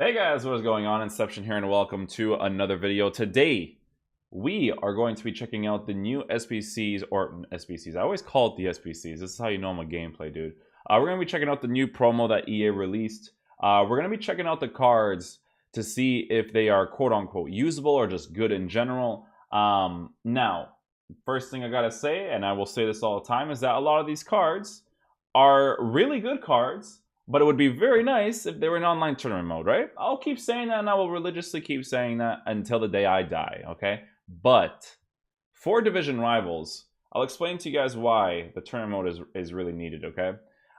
Hey guys, what is going on? Inception here, and welcome to another video. Today, we are going to be checking out the new SBCs, or SBCs. I always call it the SBCs. This is how you know I'm a gameplay dude. We're going to be checking out the new promo that EA released. We're going to be checking out the cards to see if they are quote-unquote usable or just good in general. Now, first thing I gotta say, and I will say this all the time, is that a lot of these cards are really good cards, but it would be very nice if they were in online tournament mode, right? I'll keep saying that, and I will religiously keep saying that until the day I die, okay? But for division rivals, I'll explain to you guys why the tournament mode is really needed, okay?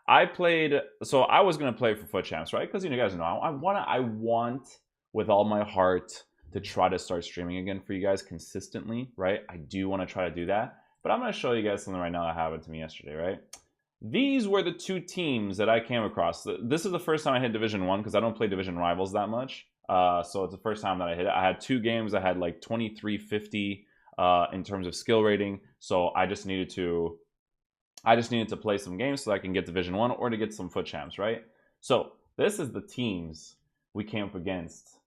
I was gonna play for FUT Champs, right? Because you guys know I want with all my heart to try to start streaming again for you guys consistently, right? I do want to try to do that, but I'm gonna show you guys something right now that happened to me yesterday, right? These were the two teams that I came across. This is the first time I hit Division 1 because I don't play Division Rivals that much. So it's the first time that I hit it. I had two games. I had like 2350 in terms of skill rating. So I just needed to play some games so I can get Division 1 or to get some FUT Champs, right? So this is the teams we came up against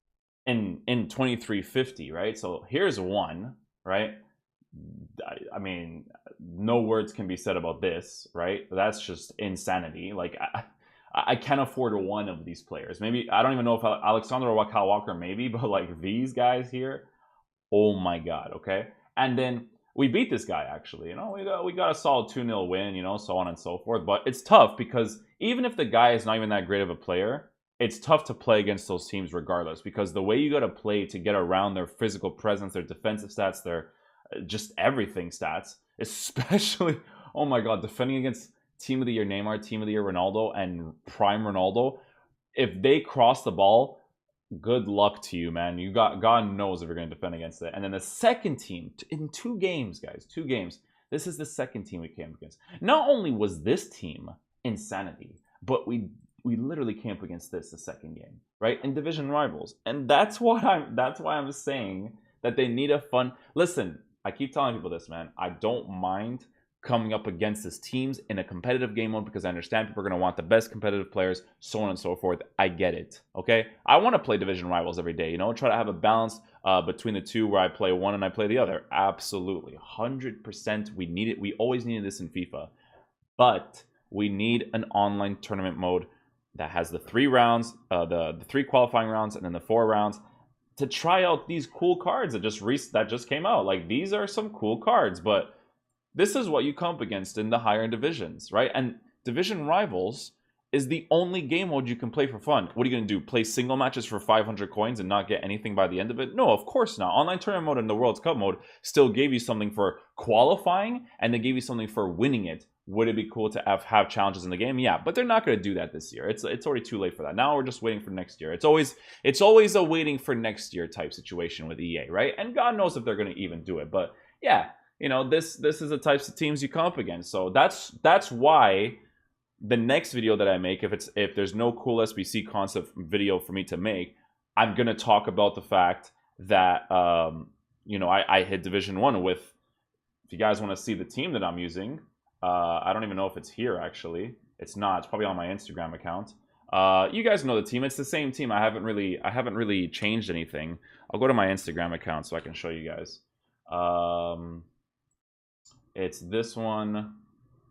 in 2350, right? So here's one, right? I mean, no words can be said about this, right? That's just insanity. Like, I can't afford one of these players. Maybe, I don't even know if Alexander or Kyle Walker, maybe, but like these guys here, oh my God, okay? And then we beat this guy, actually. You know, we got a solid 2-0 win, you know, so on and so forth. But it's tough because even if the guy is not even that great of a player, it's tough to play against those teams regardless, because the way you got to play to get around their physical presence, their defensive stats, their just everything stats, especially, oh my God, defending against Team of the Year Neymar, Team of the Year Ronaldo, and Prime Ronaldo. If they cross the ball, good luck to you, man. You got, God knows if you're going to defend against it. And then the second team, in 2 games, guys, 2 games, this is the second team we came up against. Not only was this team insanity, but we literally came up against this the second game, right? In division rivals. And that's why I'm saying that they need a fun. Listen, I keep telling people this, man. I don't mind coming up against these teams in a competitive game mode because I understand people are going to want the best competitive players, so on and so forth. I get it, okay? I want to play division rivals every day, you know, try to have a balance between the two where I play one and I play the other. Absolutely, 100%. We need it. We always needed this in FIFA, but we need an online tournament mode that has the 3 rounds, the 3 qualifying rounds, and then the 4 rounds, to try out these cool cards that just came out. Like, these are some cool cards, but this is what you come up against in the higher divisions, right? And division rivals is the only game mode you can play for fun. What are you going to do? Play single matches for 500 coins and not get anything by the end of it? No, of course not. Online tournament mode and the World Cup mode still gave you something for qualifying, and they gave you something for winning it. Would it be cool to have challenges in the game? Yeah, but they're not going to do that this year. It's already too late for that. Now we're just waiting for next year. It's always a waiting for next year type situation with EA, right? And God knows if they're going to even do it. But yeah, you know, this is the types of teams you come up against. So that's why the next video that I make, if there's no cool SBC concept video for me to make, I'm going to talk about the fact that you know, I hit Division 1 with. If you guys want to see the team that I'm using. I don't even know if it's here, actually. It's not. It's probably on my Instagram account. You guys know the team. It's the same team. I haven't really changed anything. I'll go to my Instagram account so I can show you guys. It's this one. I'm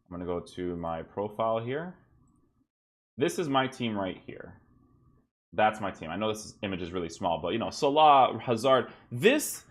going to go to my profile here. This is my team right here. That's my team. I know this image is really small, but, you know, Salah, Hazard. This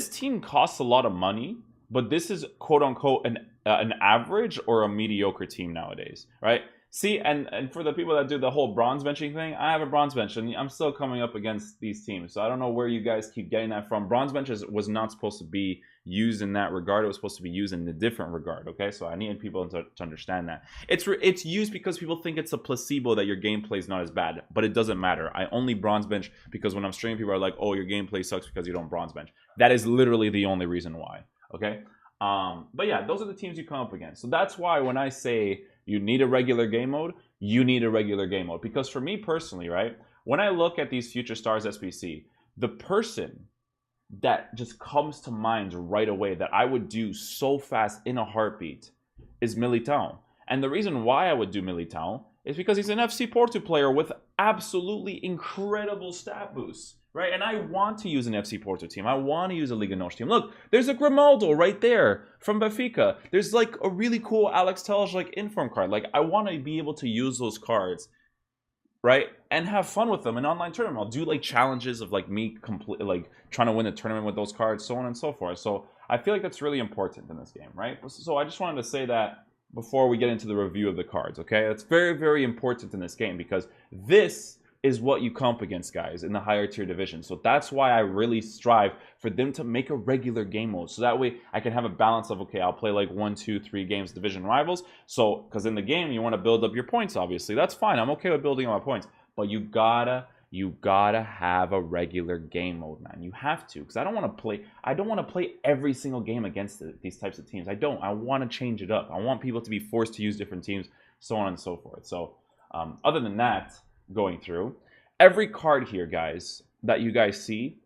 team costs a lot of money, but this is quote-unquote an average or a mediocre team nowadays, right? See, and for the people that do the whole bronze benching thing, I have a bronze bench, and I'm still coming up against these teams. So I don't know where you guys keep getting that from. Bronze benches was not supposed to be used in that regard. It was supposed to be used in a different regard, okay? So I need people to understand that. It's used because people think it's a placebo that your gameplay is not as bad, but it doesn't matter. I only bronze bench because when I'm streaming, people are like, oh, your gameplay sucks because you don't bronze bench. That is literally the only reason why, okay? But yeah, those are the teams you come up against. So that's why when I say you need a regular game mode, you need a regular game mode. Because for me personally, right, when I look at these Future Stars SBC, the person that just comes to mind right away that I would do so fast in a heartbeat is Militao. And the reason why I would do Militao is because he's an FC Porto player with absolutely incredible stat boosts, right? And I want to use an FC Porto team. I want to use a Liga NOS team. Look, there's a Grimaldo right there from Benfica. There's like a really cool Alex Telles like inform card. Like I want to be able to use those cards, right, and have fun with them in online tournament. I'll do like challenges of like me like trying to win a tournament with those cards, so on and so forth. So I feel like that's really important in this game, right? So I just wanted to say that before we get into the review of the cards, okay? It's very, very important in this game because this is what you comp against, guys, in the higher tier division. So that's why I really strive for them to make a regular game mode. So that way I can have a balance of, okay, I'll play like 1, 2, 3 games division rivals. So, because in the game, you want to build up your points, obviously. That's fine. I'm okay with building up my points. But you gotta have a regular game mode, man. You have to, because I don't want to play every single game against these types of teams. I want to change it up. I want people to be forced to use different teams, so on and so forth. So, other than that, going through every card here, guys, that you guys see,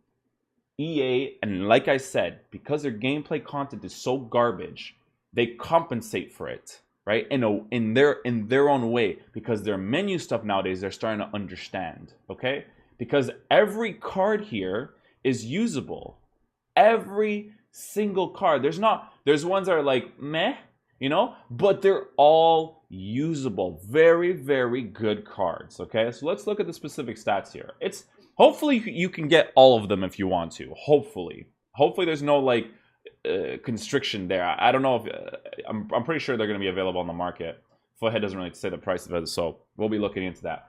EA, and like I said, because their gameplay content is so garbage, they compensate for it, right? In their own way, because their menu stuff nowadays they're starting to understand, okay? Because every card here is usable. Every single card. There's ones that are like meh, you know, but they're all usable. Very, very good cards, okay? So let's look at the specific stats here. It's hopefully you can get all of them if you want to. Hopefully there's no like constriction there. I don't know if I'm pretty sure they're going to be available on the market. Foothead doesn't really say the price of it, so we'll be looking into that.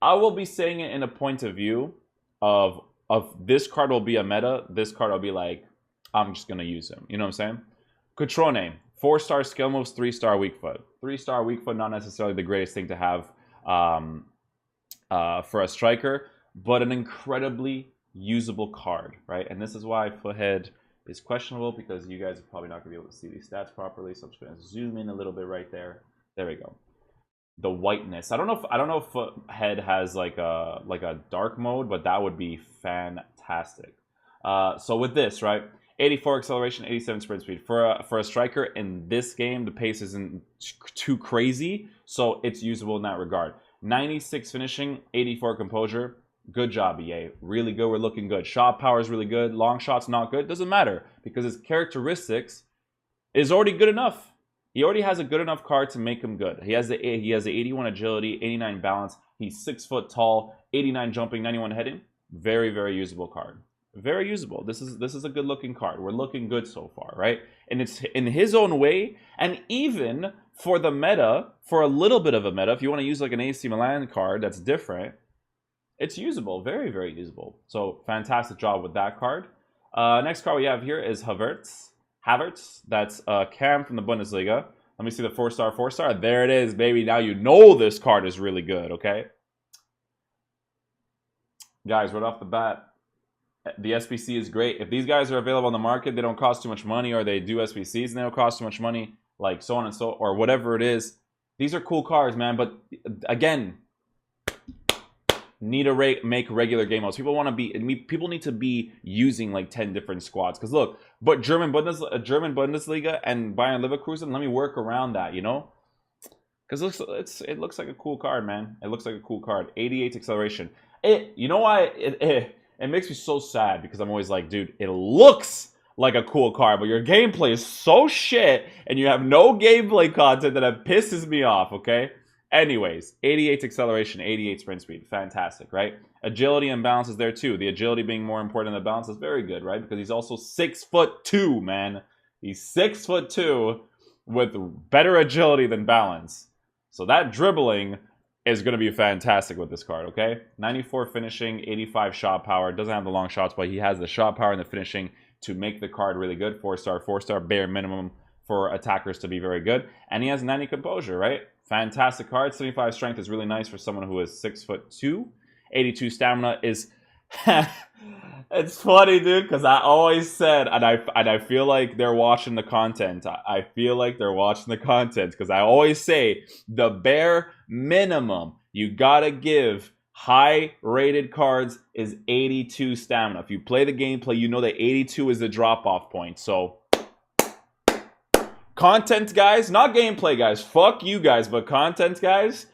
I will be saying it in a point of view of this card will be a meta. This card will be like, I'm just going to use him. You know what I'm saying? Cutrone, 4-star skill moves, 3-star weak foot. 3-star weak foot, not necessarily the greatest thing to have for a striker, but an incredibly usable card, right? And this is why Foothead is questionable, because you guys are probably not going to be able to see these stats properly. So I'm just going to zoom in a little bit right there. There we go. The whiteness. I don't know if Foothead has like a dark mode, but that would be fantastic. So with this, right? 84 acceleration, 87 sprint speed. For a striker in this game, the pace isn't too crazy, so it's usable in that regard. 96 finishing, 84 composure. Good job, EA. Really good. We're looking good. Shot power is really good. Long shots not good. Doesn't matter, because his characteristics is already good enough. He already has a good enough card to make him good. He has the 81 agility, 89 balance. He's 6 foot tall, 89 jumping, 91 heading. Very, very usable card. Very usable. This is a good looking card. We're looking good so far, right? And it's in his own way. And even for the meta, for a little bit of a meta, if you want to use like an AC Milan card that's different, it's usable. Very, very usable. So fantastic job with that card. Next card we have here is Havertz. That's Cam from the Bundesliga. Let me see the 4-star. There it is, baby. Now you know this card is really good, okay? Guys, right off the bat, the SBC is great. If these guys are available on the market, they don't cost too much money, or they do SBCs and they don't cost too much money, like so on and so, or whatever it is. These are cool cards, man. But again, need to make regular game modes. People need to be using like 10 different squads. Because look, but German Bundesliga and Bayern Leverkusen, let me work around that, you know? Because it looks like a cool card, man. It looks like a cool card. 88 acceleration. You know why? It makes me so sad, because I'm always like, dude, it looks like a cool card, but your gameplay is so shit, and you have no gameplay content that it pisses me off, okay? Anyways, 88 acceleration, 88 sprint speed. Fantastic, right? Agility and balance is there too. The agility being more important than the balance is very good, right? Because he's also 6'2", man. He's 6'2", with better agility than balance. So that dribbling is going to be fantastic with this card, okay? 94 finishing, 85 shot power. Doesn't have the long shots, but he has the shot power and the finishing to make the card really good. 4-star, bare minimum for attackers to be very good. And he has 90 composure, right? Fantastic card. 75 strength is really nice for someone who is 6'2". 82 stamina is... It's funny, dude, because I always said, and I feel like they're watching the content. I feel like they're watching the content, because I always say the bare minimum you gotta give high-rated cards is 82 stamina. If you play the gameplay, you know that 82 is the drop-off point. So, content, guys, not gameplay, guys. Fuck you guys, but content, guys.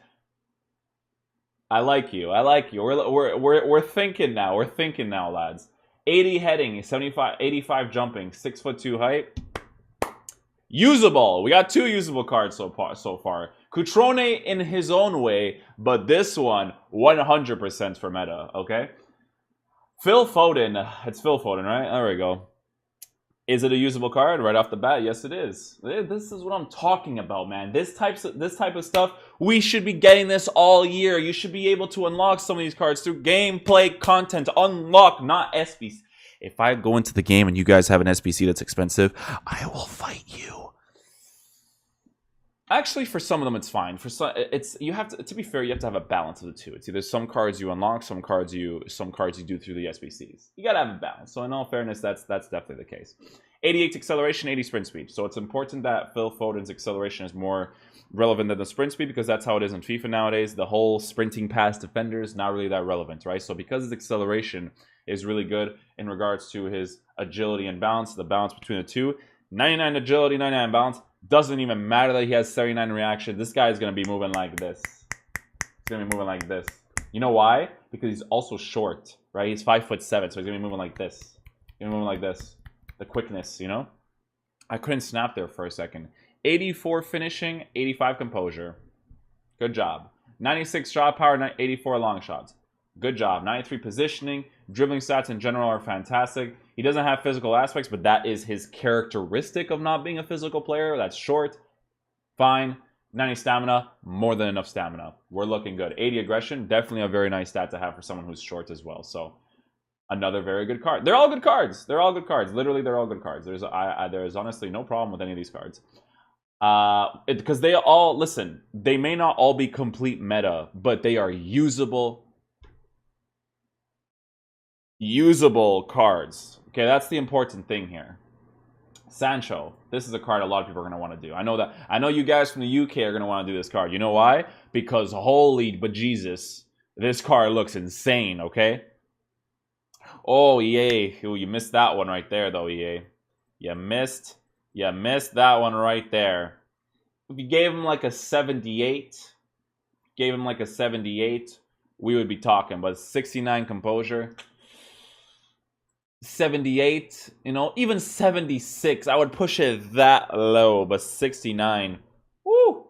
I like you. I like you. We're thinking now. We're thinking now, lads. 80 heading, 75, 85 jumping, 6'2" height. Usable. We got 2 usable cards so far. Cutrone in his own way, but this one 100% for meta. Okay. Phil Foden. It's Phil Foden, right? There we go. Is it a usable card right off the bat? Yes, it is. This is what I'm talking about, man. This type of stuff, we should be getting this all year. You should be able to unlock some of these cards through gameplay content. Unlock, not SBC. If I go into the game and you guys have an SBC that's expensive, I will fight you. Actually, for some of them, it's fine. For some, you have to be fair, you have to have a balance of the two. It's either some cards you unlock, some cards you do through the SBCs. You gotta have a balance. So in all fairness, that's definitely the case. 88 acceleration, 80 sprint speed. So it's important that Phil Foden's acceleration is more relevant than the sprint speed, because that's how it is in FIFA nowadays. The whole sprinting past defenders, not really that relevant, right? So because his acceleration is really good in regards to his agility and balance, the balance between the two, 99 agility, 99 balance, doesn't even matter that he has 79 reaction. This guy is going to be moving like this. He's going to be moving like this. You know why? Because he's also short, right? He's 5'7", so he's going to be moving like this. He's going to be moving like this. The quickness, you know? I couldn't snap there for a second. 84 finishing, 85 composure. Good job. 96 shot power, 84 long shots. Good job. 93 positioning. Dribbling stats in general are fantastic. He doesn't have physical aspects, but that is his characteristic of not being a physical player. That's short. Fine. 90 stamina. More than enough stamina. We're looking good. 80 aggression. Definitely a very nice stat to have for someone who's short as well. So, another very good card. They're all good cards. They're all good cards. Literally, they're all good cards. There's honestly no problem with any of these cards. Because they all, listen, they may not all be complete meta, but they are usable cards. Okay, that's the important thing here. Sancho. This is a card a lot of people are going to want to do. I know you guys from the UK are going to want to do this card. You know why? Because holy bejesus, this card looks insane, okay? Oh, EA. Ooh, you missed that one right there, though, EA. You missed that one right there. If you gave him like a 78, we would be talking. But 69 composure, 78, you know, even 76. I would push it that low, but 69. Woo!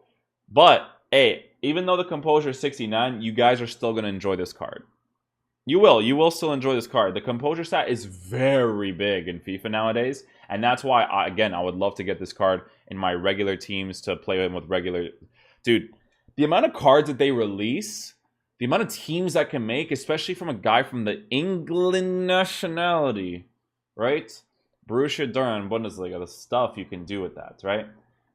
But, hey, even though the composure is 69, you guys are still going to enjoy this card. You will still enjoy this card. The composure stat is very big in FIFA nowadays, and that's why, I would love to get this card in my regular teams to play with regular... Dude, the amount of cards that they release, the amount of teams that can make, especially from a guy from the England nationality, right? Borussia Dortmund, Bundesliga, the stuff you can do with that, right?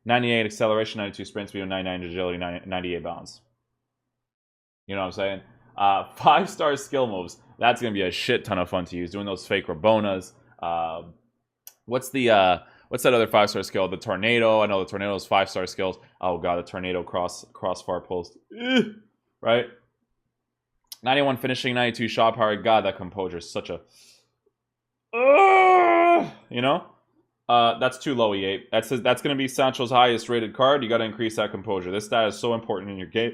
98 acceleration, 92 sprint speed, 99 agility, 98 balance. You know what I'm saying? 5-star skill moves. That's going to be a shit ton of fun to use. Doing those fake Rabonas. What's that other 5-star skill? The Tornado. I know the Tornado's 5-star skills. Oh, God, the Tornado crossfar post. Right? 91 finishing, 92 shot power. God, that composure is such a... you know? That's too low, E8. That's going to be Sancho's highest rated card. You got to increase that composure. This stat is so important in your game.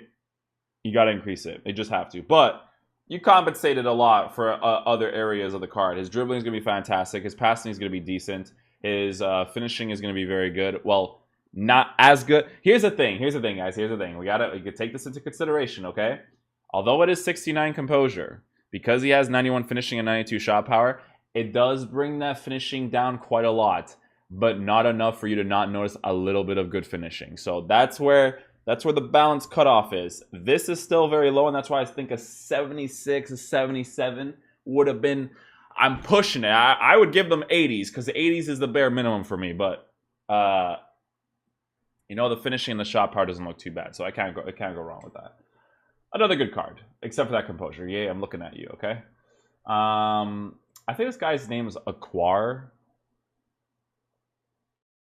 You got to increase it. They just have to. But you compensated a lot for other areas of the card. His dribbling is going to be fantastic. His passing is going to be decent. His finishing is going to be very good. Well, not as good. Here's the thing, guys. Here's the thing. We could take this into consideration, okay? Although it is 69 composure, because he has 91 finishing and 92 shot power, it does bring that finishing down quite a lot, but not enough for you to not notice a little bit of good finishing. So that's where the balance cutoff is. This is still very low, and that's why I think a 76, a 77 would have been... I'm pushing it. I would give them 80s, because the 80s is the bare minimum for me, but... you know, the finishing and the shot power doesn't look too bad, so I can't go wrong with that. Another good card, except for that composure. Yeah, I'm looking at you, okay? I think this guy's name is Aquar.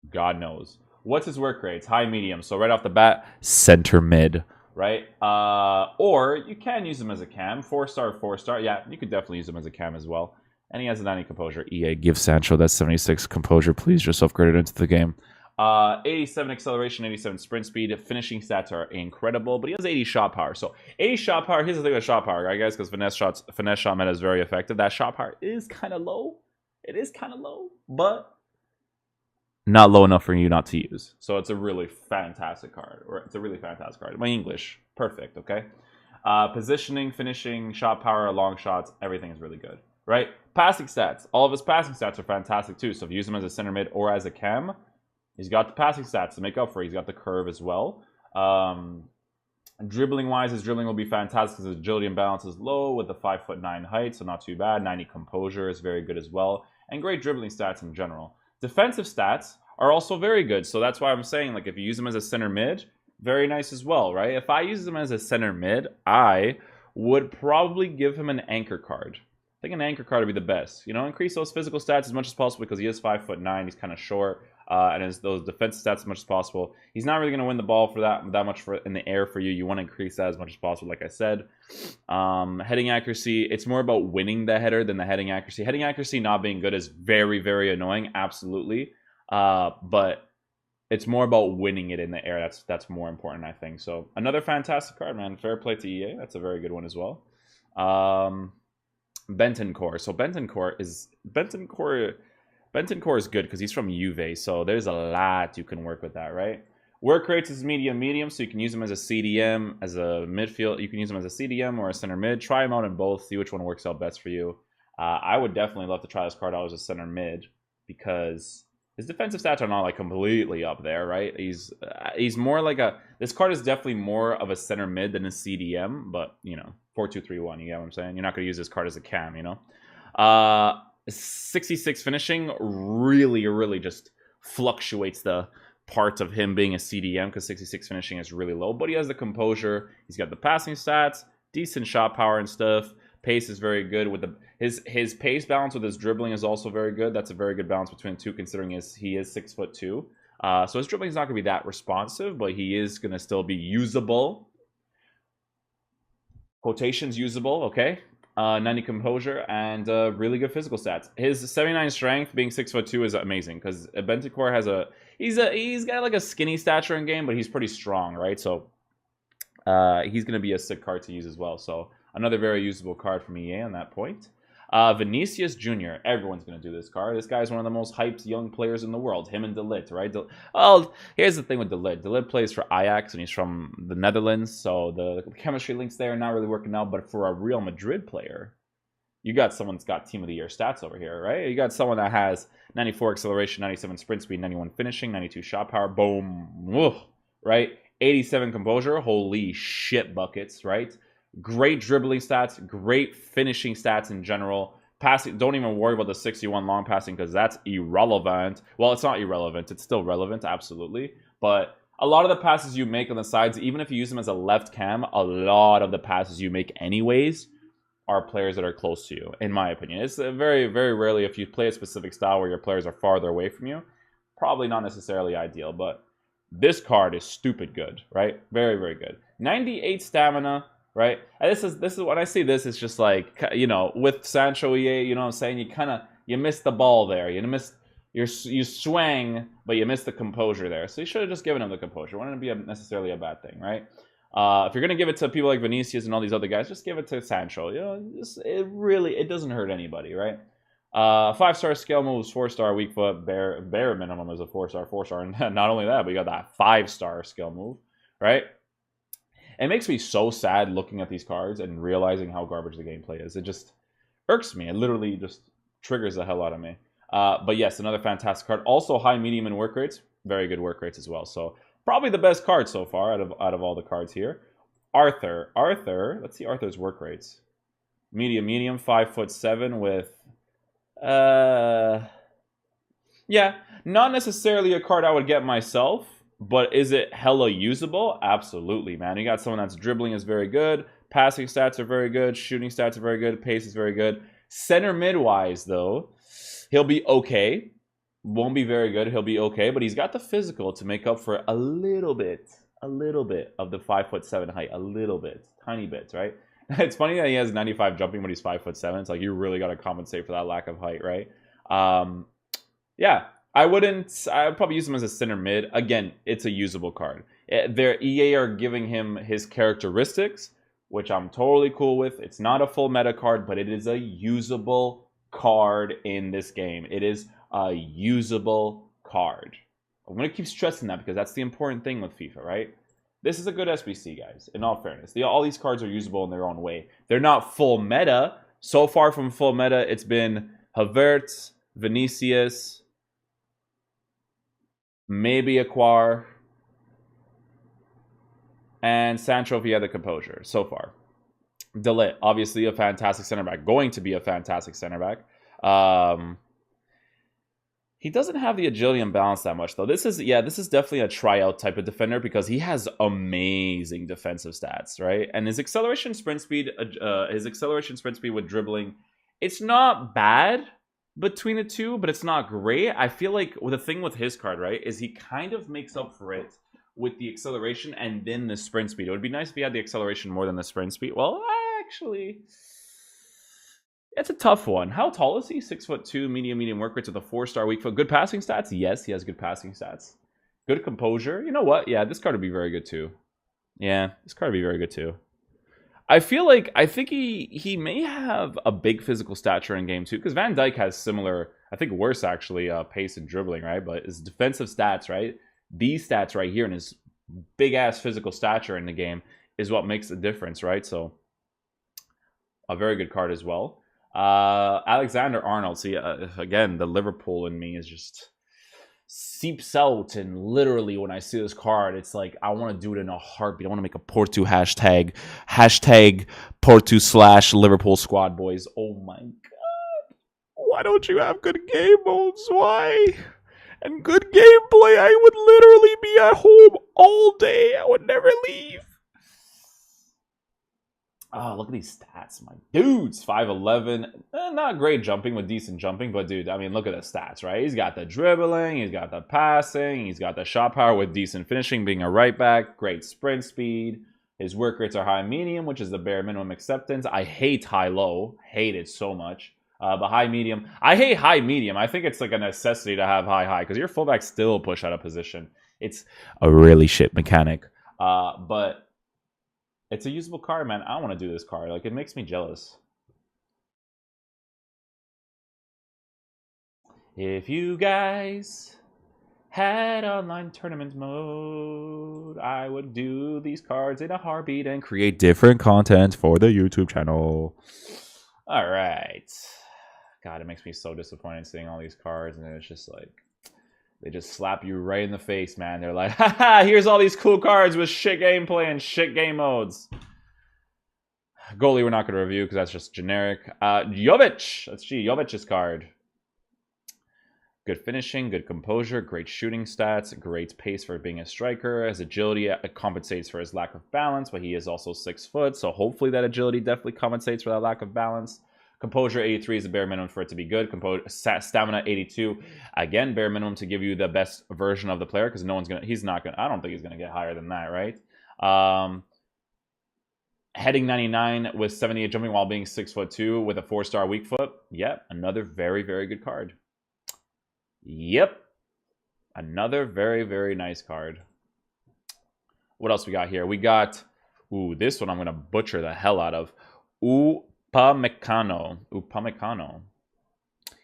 God knows. What's his work rates? High, medium. So right off the bat, center mid, right? Or you can use him as a cam. 4-star, 4-star. Yeah, you could definitely use him as a cam as well. And he has a 90 composure. EA, give Sancho that 76 composure. Please just upgrade it into the game. 87 acceleration, 87 sprint speed. Finishing stats are incredible, but he has 80 shot power. So 80 shot power. Here's the thing with shot power, right, guys? Because finesse shot meta is very effective. That shot power is kind of low. It is kind of low, but not low enough for you not to use. So it's a really fantastic card. Or it's a really fantastic card. My English, perfect. Okay. Positioning, finishing, shot power, long shots, everything is really good, right? Passing stats. All of his passing stats are fantastic too. So if you use him as a center mid or as a cam, he's got the passing stats to make up for it. He's got the curve as well. Dribbling wise, his dribbling will be fantastic because his agility and balance is low with the 5'9" height, so not too bad. 90 composure is very good as well, and great dribbling stats in general. Defensive stats are also very good, so that's why I'm saying, like, if you use him as a center mid, very nice as well, right? If I use him as a center mid, I would probably give him an anchor card. I think an anchor card would be the best. You know, increase those physical stats as much as possible because he is 5'9", he's kind of short. And those defensive stats as much as possible. He's not really going to win the ball for that much in the air for you. You want to increase that as much as possible, like I said. Heading accuracy, it's more about winning the header than the heading accuracy. Heading accuracy not being good is very, very annoying, absolutely. But it's more about winning it in the air. That's more important, I think. So another fantastic card, man. Fair play to EA. That's a very good one as well. Bentancur. So Bentancur is good because he's from Juve, so there's a lot you can work with that, right? Work rates is medium, so you can use him as a CDM, as a midfield. You can use him as a CDM or a center mid. Try him out in both, see which one works out best for you. I would definitely love to try this card out as a center mid because his defensive stats are not like completely up there, right? He's more like this card is definitely more of a center mid than a CDM, but you know, 4-2-3-1. You get what I'm saying? You're not going to use this card as a cam, you know. 66 finishing really just fluctuates the part of him being a CDM because 66 finishing is really low, but he has the composure, he's got the passing stats, decent shot power and stuff. Pace is very good with his pace balance with his dribbling is also very good. That's a very good balance between the two considering he is 6'2". So his dribbling is not going to be that responsive, but he is going to still be usable. Quotations usable, okay? 90 composure and really good physical stats. His 79 strength, being 6'2", is amazing because Bentancur has he's got like a skinny stature in game, but he's pretty strong, right? So he's gonna be a sick card to use as well. So another very usable card from EA on that point. Vinicius Jr. Everyone's going to do this card. This guy's one of the most hyped young players in the world. Him and De Ligt, right? Oh, here's the thing with De Ligt. De Ligt plays for Ajax, and he's from the Netherlands, so the chemistry links there are not really working out. But for a Real Madrid player, you got someone that's got Team of the Year stats over here, right? You got someone that has 94 acceleration, 97 sprint speed, 91 finishing, 92 shot power. Boom. Woof, right? 87 composure. Holy shit buckets, right? Great dribbling stats, great finishing stats in general. Passing, don't even worry about the 61 long passing because that's irrelevant. Well, it's not irrelevant. It's still relevant, absolutely. But a lot of the passes you make on the sides, even if you use them as a left cam, a lot of the passes you make anyways are players that are close to you, in my opinion. It's very, very rarely if you play a specific style where your players are farther away from you. Probably not necessarily ideal, but this card is stupid good, right? Very, very good. 98 stamina. Right, and this is when I see this, it's just like, you know, with Sancho EA, you know what I'm saying? You missed the ball there. You swang, but you missed the composure there. So you should have just given him the composure. It wouldn't be necessarily a bad thing, right? If you're gonna give it to people like Vinicius and all these other guys, just give it to Sancho. You know, it doesn't hurt anybody, right? 5-star skill moves, 4-star weak foot, bare minimum is a 4-star, 4-star, and not only that, but you got that 5-star skill move, right? It makes me so sad looking at these cards and realizing how garbage the gameplay is. It just irks me. It literally just triggers the hell out of me. But yes, another fantastic card. Also high, medium, and work rates. Very good work rates as well. So probably the best card so far out of all the cards here. Arthur. Let's see Arthur's work rates. Medium, 5'7" with... yeah, not necessarily a card I would get myself. But is it hella usable? Absolutely, man. You got someone that's dribbling is very good. Passing stats are very good. Shooting stats are very good. Pace is very good. Center mid-wise, though, he'll be okay. Won't be very good. He'll be okay. But he's got the physical to make up for a little bit of the 5'7" height. A little bit. Tiny bits, right? It's funny that he has 95 jumping, but he's 5'7". It's like you really got to compensate for that lack of height, right? Yeah. I wouldn't. I would probably use him as a center mid. Again, it's a usable card. Their EA are giving him his characteristics, which I'm totally cool with. It's not a full meta card, but it is a usable card in this game. It is a usable card. I'm gonna keep stressing that because that's the important thing with FIFA, right? This is a good SBC, guys. In all fairness, all these cards are usable in their own way. They're not full meta. So far from full meta, it's been Havertz, Vinicius, maybe Aquar, and Sancho if he had the composure so far. Delit, obviously a fantastic center back, going to be a fantastic center back. He doesn't have the agility and balance that much though. This is definitely a tryout type of defender because he has amazing defensive stats, right? And his acceleration sprint speed with dribbling, it's not bad between the two, but it's not great. I feel like the thing with his card, right, is he kind of makes up for it with the acceleration and then the sprint speed. It would be nice if he had the acceleration more than the sprint speed. Well, actually, it's a tough one. How tall is he? 6'2", medium work rates with a 4-star weak foot. Good passing stats? Yes, he has good passing stats. Good composure. You know what? Yeah, this card would be very good too. Yeah, this card would be very good too. I think he may have a big physical stature in game too, because Van Dijk has similar, I think worse actually, pace and dribbling, right? But his defensive stats, right? These stats right here and his big ass physical stature in the game is what makes the difference, right? So a very good card as well. Alexander Arnold. See, again, the Liverpool in me is just seeps out, and literally when I see this card, it's like I want to do it in a heartbeat. I want to make a Porto hashtag Porto / Liverpool squad boys. Oh my god, why don't you have good game modes? Why? And good gameplay. I would literally be at home all day. I would never leave. Oh, look at these stats, my dudes. 5'11", not great jumping, with decent jumping, but dude, I mean, look at the stats, right? He's got the dribbling, he's got the passing, he's got the shot power with decent finishing, being a right back, great sprint speed. His work rates are high medium, which is the bare minimum acceptance. I hate high low, hate it so much. But high medium, I hate high medium. I think it's like a necessity to have high because your fullbacks still push out of position. It's a really shit mechanic. But it's a usable card, man. I want to do this card. Like, it makes me jealous. If you guys had online tournament mode, I would do these cards in a heartbeat and create different content for the YouTube channel. All right. God, it makes me so disappointed seeing all these cards, and it's just like, they just slap you right in the face, man. They're like, haha, here's all these cool cards with shit gameplay and shit game modes. Goalie we're not going to review because that's just generic. Jovic. Let's see, Jovic's card. Good finishing, good composure, great shooting stats, great pace for being a striker. His agility compensates for his lack of balance, but he is also 6 foot, so hopefully that agility definitely compensates for that lack of balance. Composure 83 is the bare minimum for it to be good. Stamina 82, again, bare minimum to give you the best version of the player, because I don't think he's gonna get higher than that, right? Heading 99 with 78 jumping while being 6'2" with a 4-star weak foot. Yep, another very, very good card. Yep, another very, very nice card. What else we got here? We got, this one I'm gonna butcher the hell out of. Upamecano.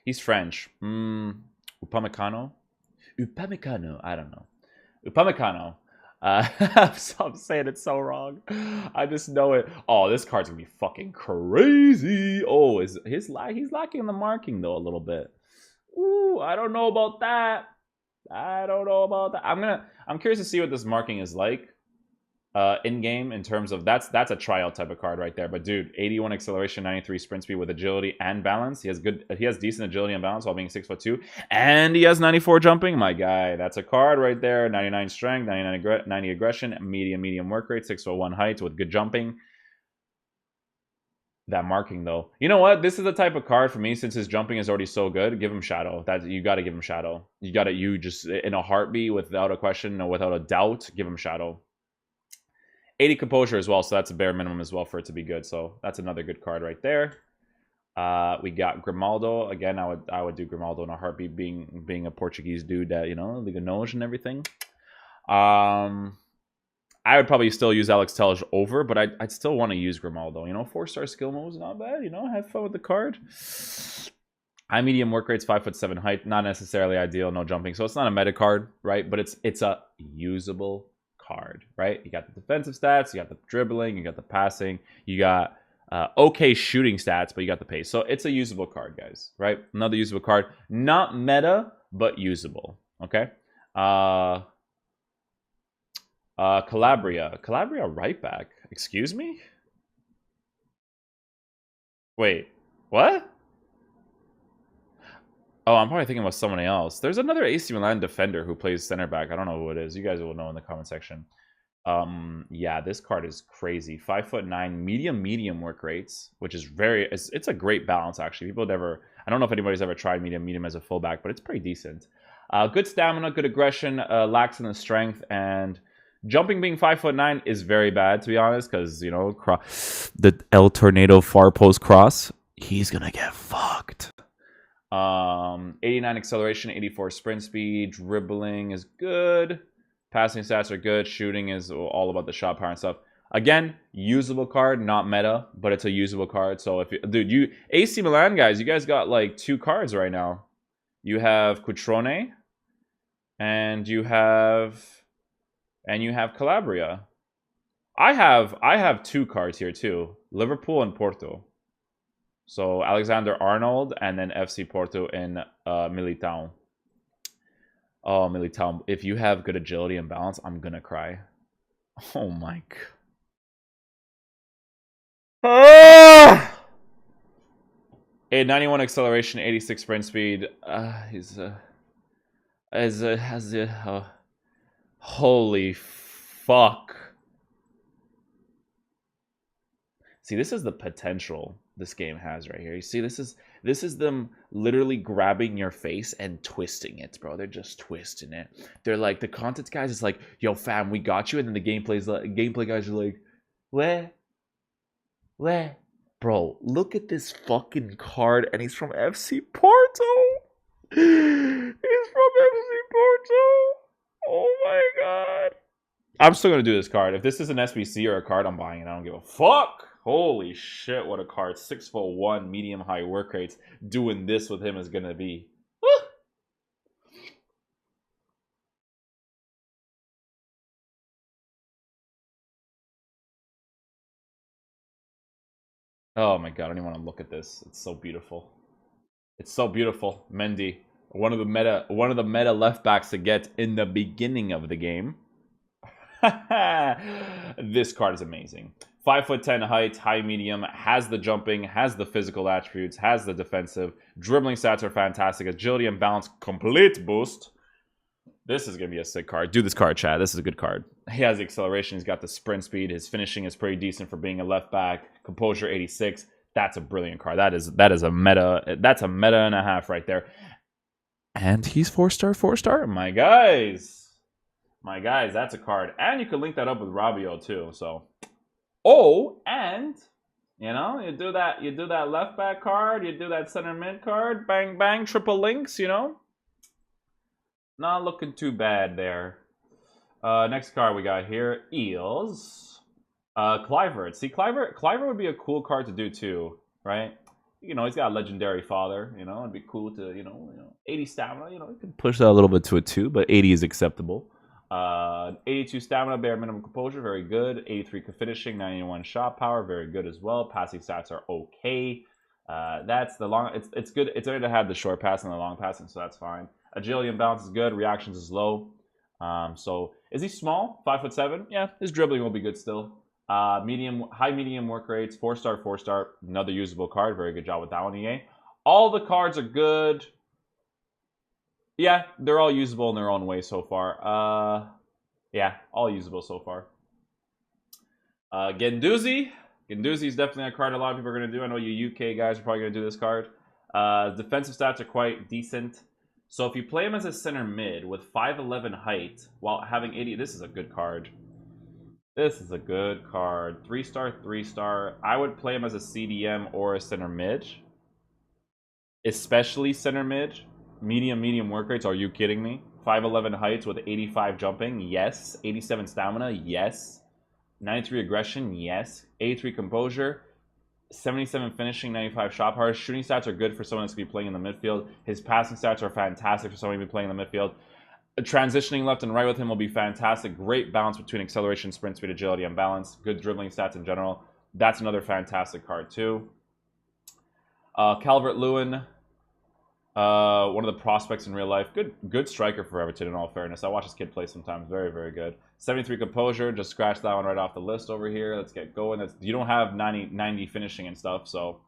He's French. Upamecano? I don't know. Upamecano. I'm saying it so wrong. I just know it. Oh, this card's gonna be fucking crazy. Oh, he's lacking in the marking though a little bit. Ooh, I don't know about that. I'm curious to see what this marking is like in game, in terms of that's a tryout type of card right there. But dude, 81 acceleration, 93 sprint speed with agility and balance. He has decent agility and balance while being 6'2", and he has 94 jumping. My guy, that's a card right there. 99 strength, 90 aggression, medium work rate, 6'1" height with good jumping. That marking though, you know what? This is the type of card for me, since his jumping is already so good. Give him shadow. You got to give him shadow. You just in a heartbeat, without a question or without a doubt, give him shadow. 80 composure as well, so that's a bare minimum as well for it to be good. So that's another good card right there. We got Grimaldo again. I would do Grimaldo in a heartbeat, being a Portuguese dude that Liga knows and everything. I would probably still use Alex Telles over, but I'd still want to use Grimaldo. 4-star skill mode is not bad. Have fun with the card. High medium work rates, 5'7" height, not necessarily ideal, no jumping. So it's not a meta card, right? But it's a usable card, right? You got the defensive stats, you got the dribbling, you got the passing, you got okay shooting stats, but you got the pace. So it's a usable card, guys, right? Another usable card. Not meta, but usable, okay? Calabria right back. Excuse me? Wait, what? Oh, I'm probably thinking about someone else. There's another AC Milan defender who plays center back. I don't know who it is. You guys will know in the comment section. Yeah, this card is crazy. 5'9", medium work rates, which is it's a great balance actually. I don't know if anybody's ever tried medium as a fullback, but it's pretty decent. Good stamina, good aggression, lacks in the strength, and jumping being 5'9" is very bad, to be honest, because the El Tornado far post cross, he's gonna get fucked. 89 acceleration, 84 sprint speed, dribbling is good, passing stats are good, shooting is all about the shot power and stuff. Again, usable card, not meta, but it's a usable card. So dude, AC Milan guys, you guys got like 2 cards right now. You have Cutrone, and you have Calabria. I have 2 cards here too, Liverpool and Porto. So Alexander Arnold and then FC Porto in Militao. Oh, Militao. If you have good agility and balance, I'm gonna cry. Oh my god. 91 acceleration, 86 sprint speed. Holy fuck. See, this is the potential this game has right here. You see, this is them literally grabbing your face and twisting it, bro. They're just twisting it. They're like, the content guys is like, yo fam, we got you, and then the gameplay guys are like, what? Bro, look at this fucking card, and he's from FC Porto. He's from FC Porto. Oh my god. I'm still gonna do this card. If this is an SBC or a card, I'm buying it. I don't give a fuck. Holy shit, what a card. 6'1", medium high work rates. Doing this with him is gonna be. Oh my god, I don't even want to look at this. It's so beautiful. It's so beautiful. Mendy, one of the meta left backs to get in the beginning of the game. This card is amazing. 5'10" height, high medium, has the jumping, has the physical attributes, has the defensive. Dribbling stats are fantastic. Agility and balance, complete boost. This is going to be a sick card. Do this card, Chad. This is a good card. He has the acceleration. He's got the sprint speed. His finishing is pretty decent for being a left back. Composure 86. That's a brilliant card. That is a meta. That's a meta and a half right there. And he's 4-star. My guys, that's a card. And you can link that up with Rabiot too. So, and you do that left back card, you do that center mid card, bang bang, triple links. Not looking too bad there. Next card we got here is Kluivert. See, Kluivert would be a cool card to do too, right? He's got a legendary father. It'd be cool to 80 stamina. You can push that a little bit to a 2, but 80 is acceptable. 82 stamina, bare minimum composure, very good. 83 finishing, 91 shot power, very good as well. Passing stats are okay. That's the long. It's good. It's better to have the short pass and the long passing, so that's fine. Agility and balance is good. Reactions is low. So is he small? 5'7"? Yeah, his dribbling will be good still. High medium work rates. 4-star. Another usable card. Very good job with that one, EA. All the cards are good. Yeah, they're all usable in their own way so far. Yeah, all usable so far. Guendouzi. Guendouzi is definitely a card a lot of people are going to do. I know you UK guys are probably going to do this card. Defensive stats are quite decent. So if you play him as a center mid with 5'11" height while having 80, this is a good card. This is a good card. 3-star. I would play him as a CDM or a center mid. especially center mid, medium work rates. Are you kidding me? 5'11 heights with 85 jumping, yes. 87 stamina, yes. 93 aggression, yes. 83 composure, 77 finishing, 95 shot power. Shooting stats are good for someone that's going to be playing in the midfield. His passing stats are fantastic for someone to be playing in the midfield. Transitioning left and right with him will be fantastic. Great balance between acceleration, sprint speed, agility, and balance. Good dribbling stats in general. That's another fantastic card too. Calvert-Lewin, one of the prospects in real life. Good striker for Everton, in all fairness. I watch this kid play sometimes. Very, very good. 73 composure. Just scratch that one right off the list over here. Let's get going. You don't have 90 finishing and stuff, so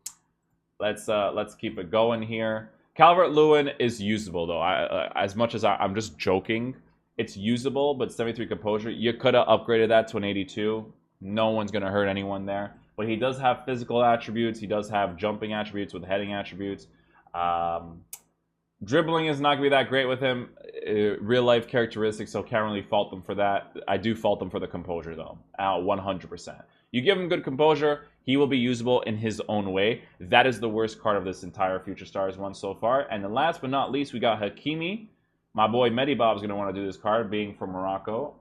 let's keep it going here. Calvert-Lewin is usable, though. As much as I'm just joking, it's usable, but 73 composure, you could have upgraded that to an 82. No one's going to hurt anyone there. But he does have physical attributes. He does have jumping attributes with heading attributes. Dribbling is not going to be that great with him. Real-life characteristics, so can't really fault them for that. I do fault them for the composure, though, 100%. You give him good composure, he will be usable in his own way. That is the worst card of this entire Future Stars one so far. And then last but not least, we got Hakimi. My boy Medibob's going to want to do this card, being from Morocco.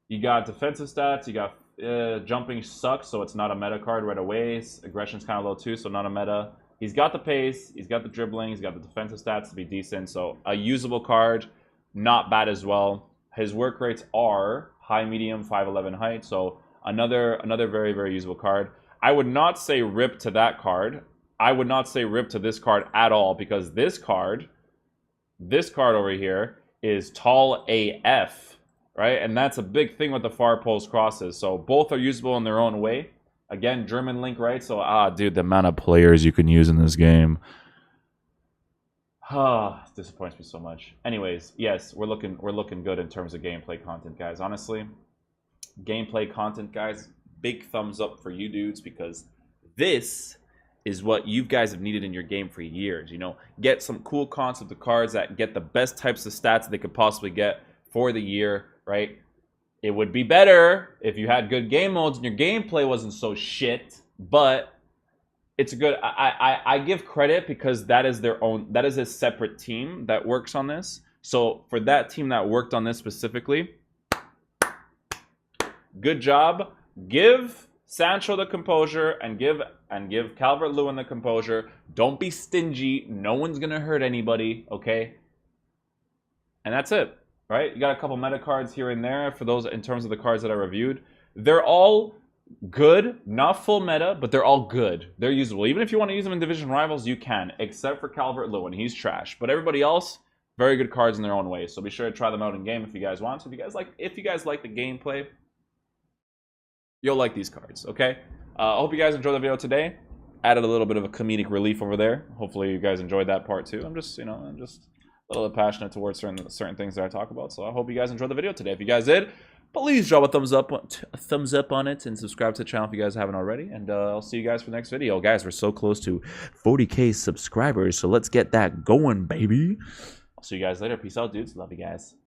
You got defensive stats. You got jumping sucks, so it's not a meta card right away. Aggression's kind of low too, so not a meta. He's got the pace. He's got the dribbling. He's got the defensive stats to be decent. So a usable card, not bad as well. His work rates are high, medium, 5'11 height. So another very, very usable card. I would not say rip to that card. I would not say rip to this card at all, because this card over here is tall AF, right? And that's a big thing with the far post crosses. So both are usable in their own way. Again, German link, right? So, dude, the amount of players you can use in this game. Disappoints me so much. Anyways, yes, we're looking good in terms of gameplay content, guys. Honestly, gameplay content, guys, big thumbs up for you dudes, because this is what you guys have needed in your game for years. You know, get some cool concept of cards that get the best types of stats they could possibly get for the year, right? It would be better if you had good game modes and your gameplay wasn't so shit, but it's a good. I give credit because that is their own. That is a separate team that works on this. So for that team that worked on this specifically, good job. Give Sancho the composure and give Calvert-Lewin the composure. Don't be stingy. No one's gonna hurt anybody. Okay. And that's it. Right? You got a couple meta cards here and there for those in terms of the cards that I reviewed. They're all good, not full meta, but they're all good. They're usable. Even if you want to use them in Division Rivals, you can, except for Calvert-Lewin. He's trash. But everybody else, very good cards in their own way. So be sure to try them out in game if you guys want. So if you guys like the gameplay, you'll like these cards, okay? I hope you guys enjoyed the video today. Added a little bit of a comedic relief over there. Hopefully you guys enjoyed that part too. I'm just a little passionate towards certain things that I talk about. So I hope you guys enjoyed the video today. If you guys did, please drop a thumbs up on it and subscribe to the channel if you guys haven't already. And I'll see you guys for the next video. Guys, we're so close to 40K subscribers, so let's get that going, baby. I'll see you guys later. Peace out, dudes. Love you guys.